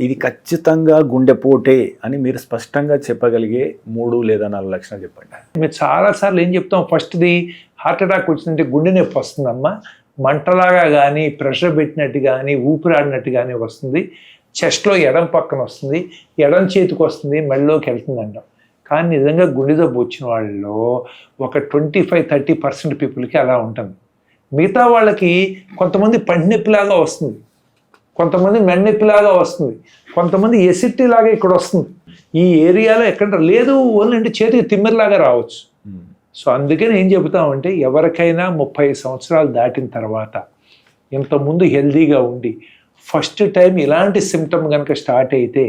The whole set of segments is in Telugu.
ఇది ఖచ్చితంగా గుండెపోటే అని మీరు స్పష్టంగా చెప్పగలిగే 3 లేదా 4 లక్షణాలు చెప్పండి. మేము చాలాసార్లు ఏం చెప్తాం, ఫస్ట్ది హార్ట్ అటాక్ వచ్చిందంటే గుండె నొప్పి వస్తుందమ్మా, మంటలాగా కానీ ప్రెషర్ పెట్టినట్టు కానీ ఊపిరాడినట్టు కానీ వస్తుంది, చెస్ట్లో ఎడం పక్కన వస్తుంది, ఎడం చేతికి వస్తుంది, మెడలోకి వెళ్తుంది అంటాం. కానీ నిజంగా గుండె జబ్బు వచ్చిన వాళ్ళలో ఒక 25-30% పీపుల్కి అలా ఉంటుంది. మిగతా వాళ్ళకి కొంతమంది పంటి నొప్పిలాగా వస్తుంది, కొంతమంది మెన్నెప్పిలాగా వస్తుంది, కొంతమంది ఎసిటీ లాగా ఇక్కడ వస్తుంది. ఈ ఏరియాలో ఎక్కడ లేదు, ఓన్లీ అంటే చేతికి తిమ్మిరిలాగా రావచ్చు. సో అందుకని ఏం చెబుతామంటే, ఎవరికైనా 30 సంవత్సరాలు దాటిన తర్వాత ఇంతకుముందు హెల్దీగా ఉండి ఫస్ట్ టైం ఇలాంటి సిమ్టమ్ కనుక స్టార్ట్ అయితే,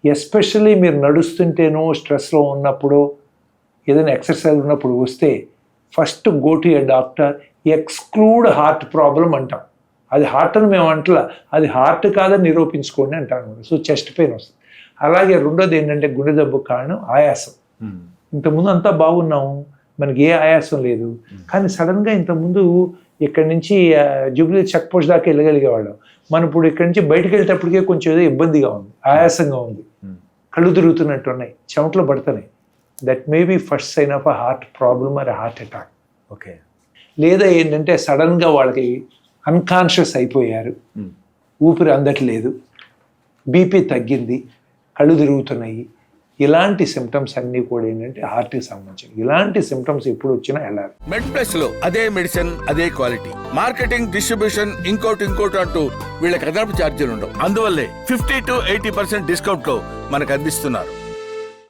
ఎస్పెషల్లీ మీరు నడుస్తుంటేనో స్ట్రెస్లో ఉన్నప్పుడు ఏదైనా ఎక్సర్సైజ్ ఉన్నప్పుడు వస్తే first go to a doctor, exclude heart problem అంటాం. అది హార్ట్ అని మేము అంటలా, అది హార్ట్ కాదని నిరూపించుకోండి అంటాను. సో చెస్ట్ పెయిన్ వస్తుంది. అలాగే రెండోది ఏంటంటే గుండె జబ్బుకు కారణం ఆయాసం. ఇంతకుముందు అంతా బాగున్నాము, మనకి ఏ ఆయాసం లేదు, కానీ సడన్గా ఇంతకుముందు ఇక్కడి నుంచి జూబ్లీ చెక్ పోస్ట్ దాకా వెళ్ళగలిగేవాళ్ళం. మనం ఇప్పుడు ఇక్కడి నుంచి బయటకు వెళ్ళేటప్పటికే కొంచెం ఏదో ఇబ్బందిగా ఉంది, ఆయాసంగా ఉంది, కళ్ళు తిరుగుతున్నట్టు ఉన్నాయి, చెమటలు పడుతున్నాయి. That may be first sign of a heart problem or heart attack. Okay. లేదా ఏంటంటే సడన్గా వాళ్ళకి అన్కాన్షియస్ అయిపోయారు, ఊపిరి అందట్లేదు, బీపీ తగ్గింది, కళ్ళు తిరుగుతున్నాయి. ఇలాంటి సిమ్టమ్స్ అన్నీ కూడా ఏంటంటే హార్ట్కి సంబంధించి. ఇలాంటి సిమ్టమ్స్ ఎప్పుడు వచ్చినా వెళ్ళాలి. మెడ్ ప్లస్ లో అదే మెడిసిన్ అదే క్వాలిటీ, మార్కెటింగ్ డిస్ట్రిబ్యూషన్ ఇంకోటి అంటూ వీళ్ళకి అదనపు ఛార్జీలు ఉండవు. అందువల్లే 50-80% డిస్కౌంట్ లో మనకు అందిస్తున్నారు.